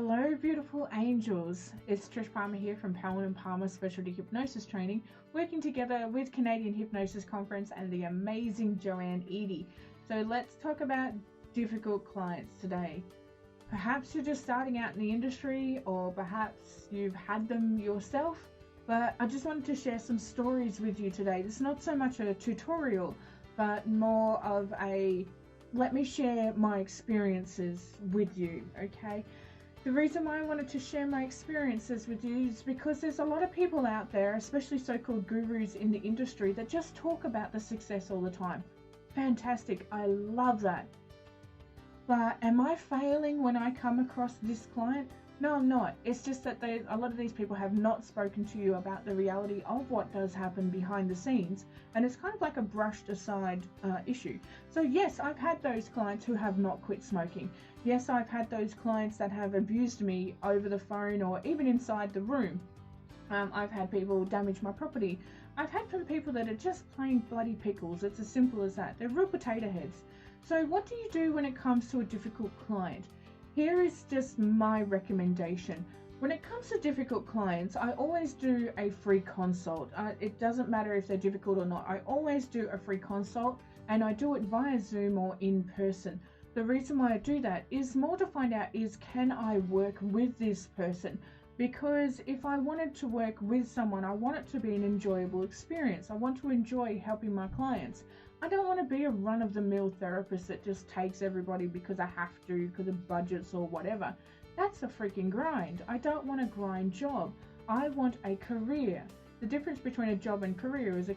Hello, beautiful angels. It's Trish Palmer here from Palmer & Palmer Specialty Hypnosis Training, working together with Canadian Hypnosis Conference and the amazing Joanne Eady. So let's talk about difficult clients today. Perhaps you're just starting out in the industry, or perhaps you've had them yourself, but I just wanted to share some stories with you today. This is not so much a tutorial, but more of a let me share my experiences with you, okay? The reason why I wanted to share my experiences with you is because there's a lot of people out there, especially so-called gurus in the industry, that just talk about the success all the time. Fantastic, I love that. But am I failing when I come across this client? No, I'm not. It's just that a lot of these people have not spoken to you about the reality of what does happen behind the scenes, and it's kind of like a brushed aside issue. So yes, I've had those clients who have not quit smoking. Yes, I've had those clients that have abused me over the phone or even inside the room. I've had people damage my property. I've had from people that are just plain bloody pickles. It's as simple as that. They're real potato heads. So what do you do when it comes to a difficult client? Here is just my recommendation. When it comes to difficult clients, I always do a free consult. It doesn't matter if they're difficult or not. I always do a free consult, and I do it via Zoom or in person. The reason why I do that is more to find out is, can I work with this person? Because if I wanted to work with someone, I want it to be an enjoyable experience. I want to enjoy helping my clients. I don't want to be a run-of-the-mill therapist that just takes everybody because I have to, because of budgets or whatever. That's a freaking grind. I don't want a grind job. I want a career. The difference between a job and career is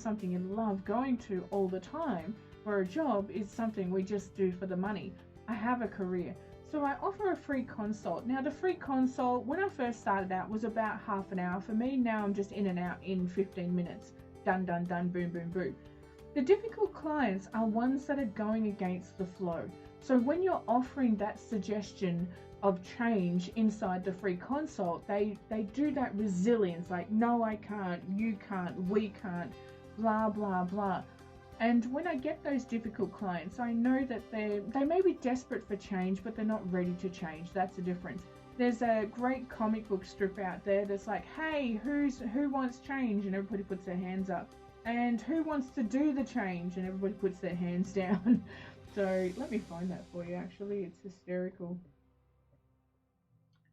something you love going to all the time, where a job is something we just do for the money. I have a career. So I offer a free consult. Now the free consult, when I first started out, was about half an hour for me. Now I'm just in and out in 15 minutes. Done, done, done, boom, boom, boom. The difficult clients are ones that are going against the flow. So when you're offering that suggestion of change inside the free consult, they do that resilience, like, no, I can't, you can't, we can't, blah, blah, blah. And when I get those difficult clients, I know that they may be desperate for change, but they're not ready to change. That's the difference. There's a great comic book strip out there that's like, hey, who wants change? And everybody puts their hands up. And who wants to do the change? And everybody puts their hands down. So let me find that for you, actually. It's hysterical.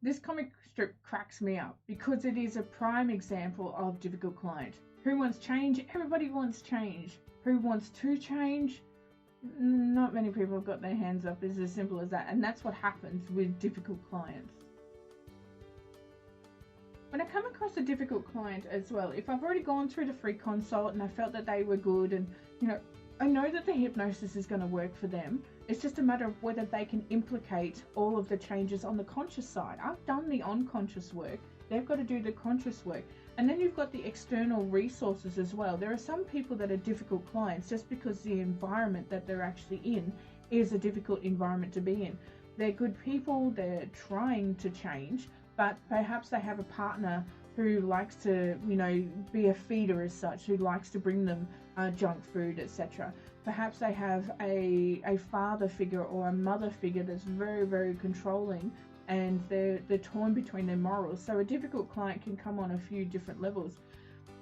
This comic strip cracks me up because it is a prime example of difficult client. Who wants change? Everybody wants change. Who wants to change? Not many people have got their hands up. It's as simple as that. And that's what happens with difficult clients. When I come across a difficult client as well, if I've already gone through the free consult and I felt that they were good, and I know that the hypnosis is going to work for them. It's just a matter of whether they can implicate all of the changes on the conscious side. I've done the unconscious work. They've got to do the conscious work. And then you've got the external resources as well. There are some people that are difficult clients just because the environment that they're actually in is a difficult environment to be in. They're good people, they're trying to change, but perhaps they have a partner who likes to, be a feeder as such, who likes to bring them junk food, etc. Perhaps they have a father figure or a mother figure that's very, very controlling, and they're torn between their morals. So a difficult client can come on a few different levels.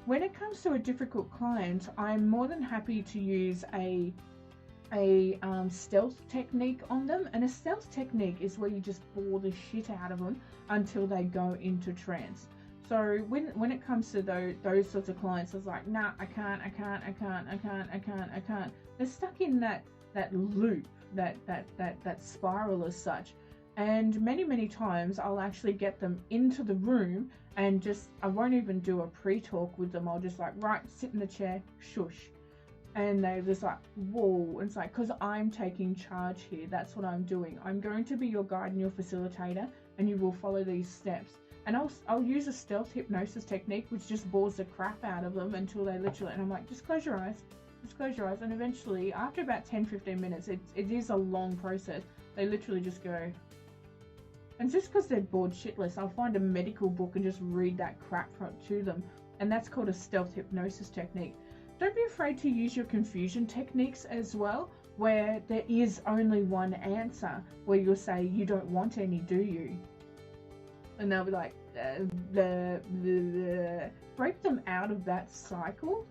When it comes to a difficult client, I'm more than happy to use a stealth technique on them. And a stealth technique is where you just bore the shit out of them until they go into trance. So when it comes to those sorts of clients, it's like, nah, I can't. They're stuck in that loop, that spiral as such. And many times I'll actually get them into the room and I won't even do a pre-talk with them. I'll just like, right, sit in the chair, shush. And they're just like, whoa. And it's like, because I'm taking charge here. That's what I'm doing. I'm going to be your guide and your facilitator, and you will follow these steps. And I'll use a stealth hypnosis technique, which just bores the crap out of them until they literally, and I'm like, just close your eyes. Just close your eyes. And eventually, after about 10-15 minutes, it is a long process. They literally just go. And just because they're bored shitless, I'll find a medical book and just read that crap to them. And that's called a stealth hypnosis technique. Don't be afraid to use your confusion techniques as well, where there is only one answer, where you'll say, you don't want any, do you? and they'll be like, break them out of that cycle.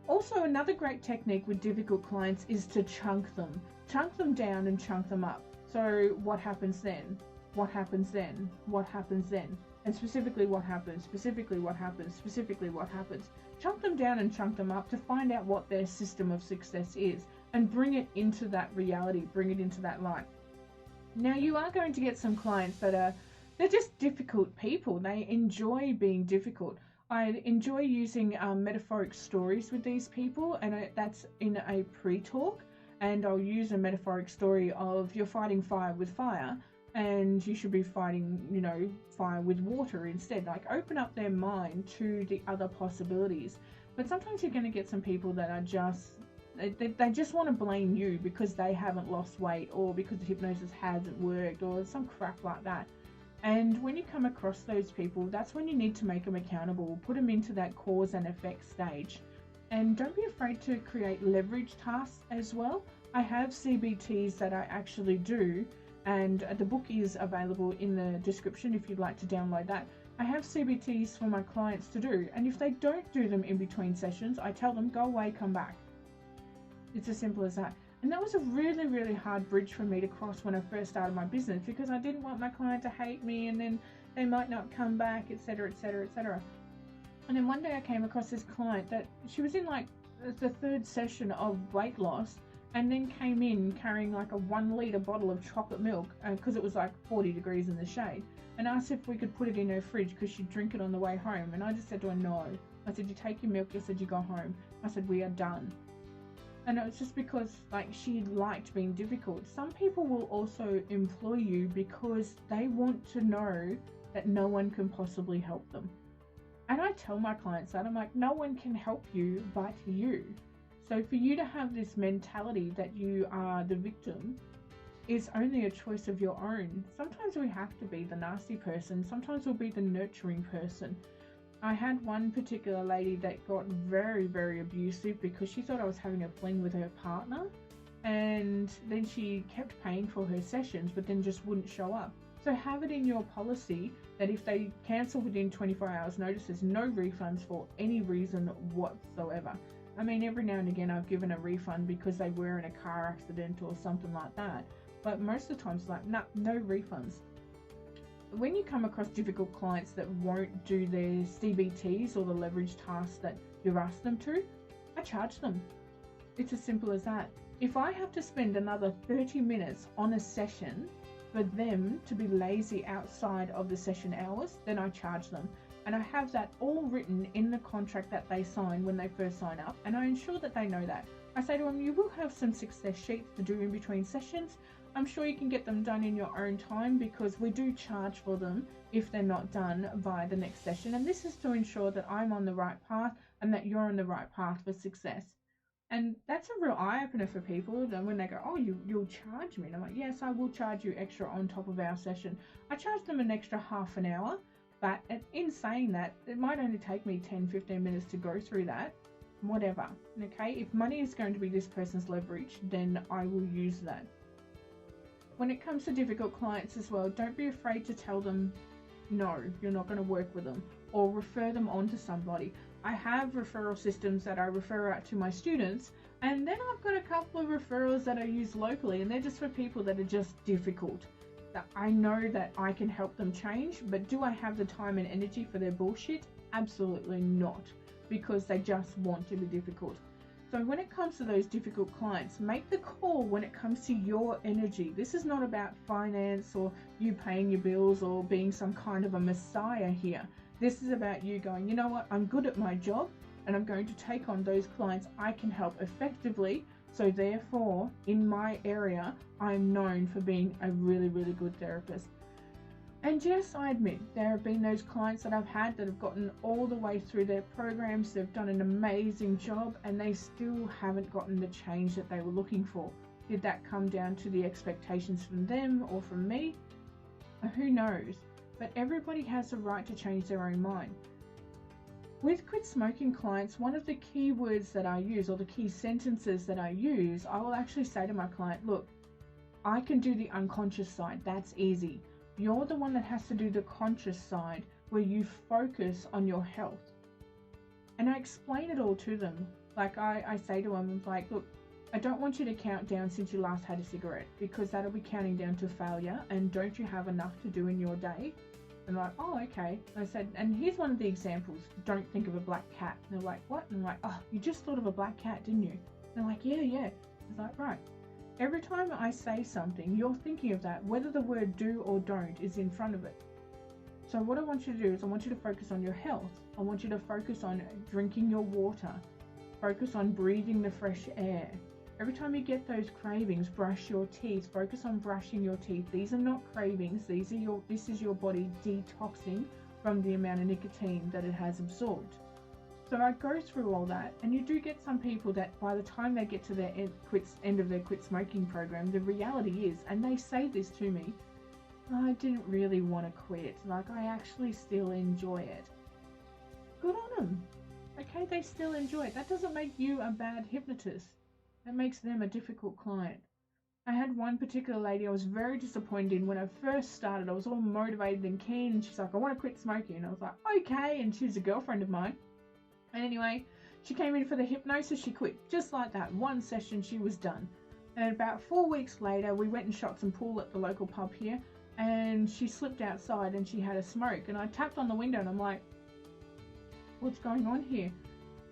Also, another great technique with difficult clients is to chunk them. Chunk them down and chunk them up. So what happens then? What happens then? What happens then? And specifically what happens, specifically what happens, specifically what happens. Chunk them down and chunk them up to find out what their system of success is and bring it into that reality, bring it into that light. Now, you are going to get some clients that they're just difficult people. They enjoy being difficult. I enjoy using metaphoric stories with these people, and that's in a pre-talk. And I'll use a metaphoric story of you're fighting fire with fire, and you should be fighting, fire with water instead. Like, open up their mind to the other possibilities. But sometimes you're going to get some people that are just, they just want to blame you because they haven't lost weight, or because the hypnosis hasn't worked, or some crap like that. And when you come across those people, that's when you need to make them accountable, put them into that cause and effect stage. And don't be afraid to create leverage tasks as well. I have CBTs that I actually do, and the book is available in the description if you'd like to download that. I have CBTs for my clients to do, and if they don't do them in between sessions, I tell them, go away, come back. It's as simple as that. And that was a really, really hard bridge for me to cross when I first started my business, because I didn't want my client to hate me and then they might not come back, etc., etc., etc. And then one day I came across this client that she was in like the third session of weight loss, and then came in carrying like a 1 litre bottle of chocolate milk because it was like 40 degrees in the shade, and asked if we could put it in her fridge because she'd drink it on the way home. And I just said to her, no. I said, you take your milk. I said, you go home. I said, we are done. And it was just because like she liked being difficult. Some people will also employ you because they want to know that no one can possibly help them. And I tell my clients that, I'm like, no one can help you but you. So for you to have this mentality that you are the victim is only a choice of your own. Sometimes we have to be the nasty person. Sometimes we'll be the nurturing person. I had one particular lady that got very, very abusive because she thought I was having a fling with her partner, and then she kept paying for her sessions but then just wouldn't show up. So have it in your policy that if they cancel within 24 hours notice, there's no refunds for any reason whatsoever. I mean, every now and again I've given a refund because they were in a car accident or something like that, but most of the time it's like, no refunds. When you come across difficult clients that won't do their CBTs or the leverage tasks that you've asked them to, I charge them. It's as simple as that. If I have to spend another 30 minutes on a session for them to be lazy outside of the session hours, then I charge them. And I have that all written in the contract that they sign when they first sign up, and I ensure that they know that. I say to them, you will have some success sheets to do in between sessions. I'm sure you can get them done in your own time, because we do charge for them if they're not done by the next session. And this is to ensure that I'm on the right path and that you're on the right path for success. And that's a real eye-opener for people when they go, oh, you'll charge me. And I'm like, yes, I will charge you extra on top of our session. I charge them an extra half an hour, but in saying that, it might only take me 10-15 minutes to go through that, whatever. Okay, if money is going to be this person's leverage, then I will use that. When it comes to difficult clients as well, don't be afraid to tell them, no, you're not going to work with them, or refer them on to somebody. I have referral systems that I refer out to my students, and then I've got a couple of referrals that I use locally, and they're just for people that are just difficult. That I know that I can help them change, but do I have the time and energy for their bullshit? Absolutely not, because they just want to be difficult. So when it comes to those difficult clients, make the call when it comes to your energy. This is not about finance or you paying your bills or being some kind of a messiah here. This is about you going, you know what, I'm good at my job and I'm going to take on those clients I can help effectively. So therefore, in my area, I'm known for being a really, really good therapist. And yes, I admit, there have been those clients that I've had that have gotten all the way through their programs, they've done an amazing job, and they still haven't gotten the change that they were looking for. Did that come down to the expectations from them or from me? Who knows? But everybody has the right to change their own mind. With quit smoking clients, one of the key words that I use, or the key sentences that I use, I will actually say to my client, look, I can do the unconscious side, that's easy. You're the one that has to do the conscious side where you focus on your health. And I explain it all to them. Like I say to them, like, look, I don't want you to count down since you last had a cigarette, because that'll be counting down to failure. And don't you have enough to do in your day? And they're like, oh, okay. And I said, and here's one of the examples. Don't think of a black cat. And they're like, what? And I'm like, oh, you just thought of a black cat, didn't you? And they're like, yeah. It's like, right. Every time I say something, you're thinking of that, whether the word do or don't is in front of it. So what I want you to do is I want you to focus on your health. I want you to focus on drinking your water. Focus on breathing the fresh air. Every time you get those cravings, brush your teeth. Focus on brushing your teeth. These are not cravings. This is your body detoxing from the amount of nicotine that it has absorbed. So I go through all that, and you do get some people that by the time they get to their end of their quit smoking program, the reality is, and they say this to me, I didn't really want to quit. Like, I actually still enjoy it. Good on them. Okay, they still enjoy it. That doesn't make you a bad hypnotist. That makes them a difficult client. I had one particular lady I was very disappointed in when I first started. I was all motivated and keen, and she's like, I want to quit smoking. And I was like, okay. And she's a girlfriend of mine. And anyway, she came in for the hypnosis. She quit just like that. One session, she was done. And about 4 weeks later, we went and shot some pool at the local pub here. And she slipped outside and she had a smoke. And I tapped on the window and I'm like, what's going on here?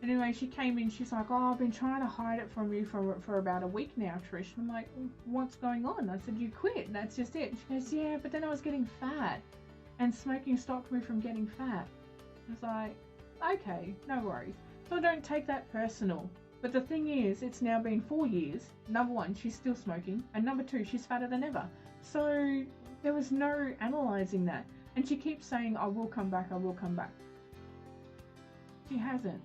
And anyway, she came in, she's like, oh, I've been trying to hide it from you for about a week now, Trish. And I'm like, what's going on? I said, you quit, that's just it. And she goes, yeah, but then I was getting fat, and smoking stopped me from getting fat. I was like, okay, no worries. So I don't take that personal. But the thing is, it's now been 4 years. Number one, she's still smoking. And number two, she's fatter than ever. So there was no analysing that. And she keeps saying, I will come back, I will come back. She hasn't.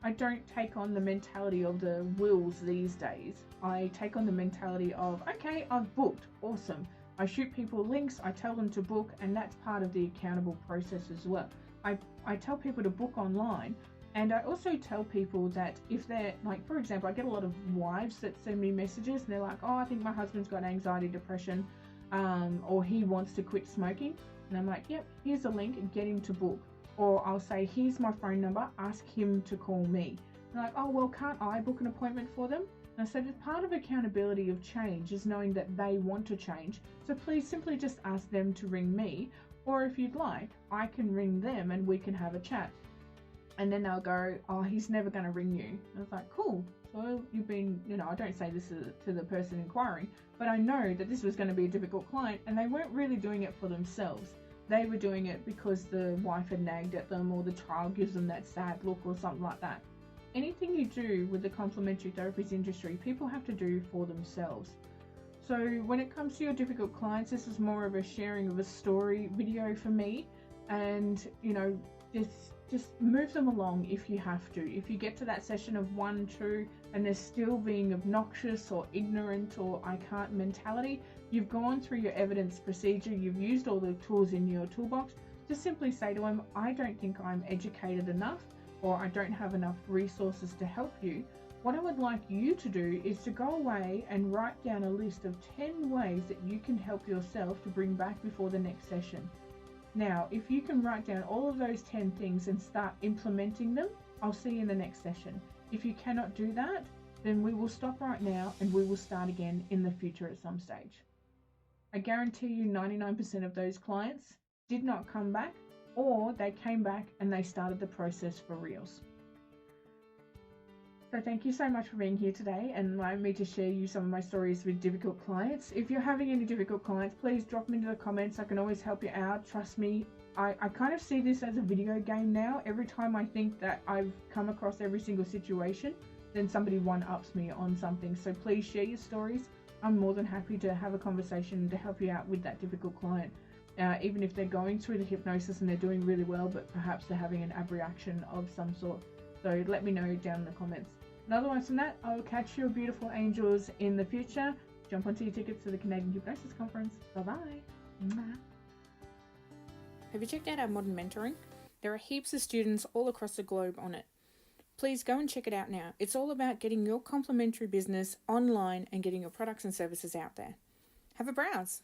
I don't take on the mentality of the wills these days. I take on the mentality of, okay, I've booked, awesome. I shoot people links, I tell them to book, and that's part of the accountable process as well. I tell people to book online, and I also tell people that if they're, like, for example, I get a lot of wives that send me messages, and they're like, oh, I think my husband's got anxiety, depression, or he wants to quit smoking. And I'm like, yep, here's a link, get him to book. Or I'll say, here's my phone number, ask him to call me. They're like, oh, well, can't I book an appointment for them? And I said, it's part of accountability of change is knowing that they want to change. So please simply just ask them to ring me. Or if you'd like, I can ring them and we can have a chat. And then they'll go, oh, he's never going to ring you. And I was like, cool. So you've been, I don't say this to the person inquiring, but I know that this was going to be a difficult client, and they weren't really doing it for themselves. They were doing it because the wife had nagged at them, or the child gives them that sad look or something like that. Anything you do with the complementary therapies industry, people have to do for themselves. So when it comes to your difficult clients, this is more of a sharing of a story video for me, and just move them along if you have to. If you get to that session of 1, 2 and they're still being obnoxious or ignorant or I can't mentality, you've gone through your evidence procedure, you've used all the tools in your toolbox, just simply say to them, I don't think I'm educated enough, or I don't have enough resources to help you. What I would like you to do is to go away and write down a list of 10 ways that you can help yourself to bring back before the next session. Now, if you can write down all of those 10 things and start implementing them, I'll see you in the next session. If you cannot do that, then we will stop right now and we will start again in the future at some stage. I guarantee you 99% of those clients did not come back, or they came back and they started the process for reals. So thank you so much for being here today and allowing me to share you some of my stories with difficult clients. If you're having any difficult clients, please drop them into the comments. I can always help you out. Trust me, I kind of see this as a video game now. Every time I think that I've come across every single situation, then somebody one-ups me on something. So please share your stories. I'm more than happy to have a conversation to help you out with that difficult client. Even if they're going through the hypnosis and they're doing really well, but perhaps they're having an abreaction of some sort. So let me know down in the comments. And otherwise from that, I'll catch your beautiful angels in the future. Jump onto your tickets to the Canadian Hypnosis Conference. Bye-bye. Have you checked out our modern mentoring? There are heaps of students all across the globe on it. Please go and check it out now. It's all about getting your complementary business online and getting your products and services out there. Have a browse.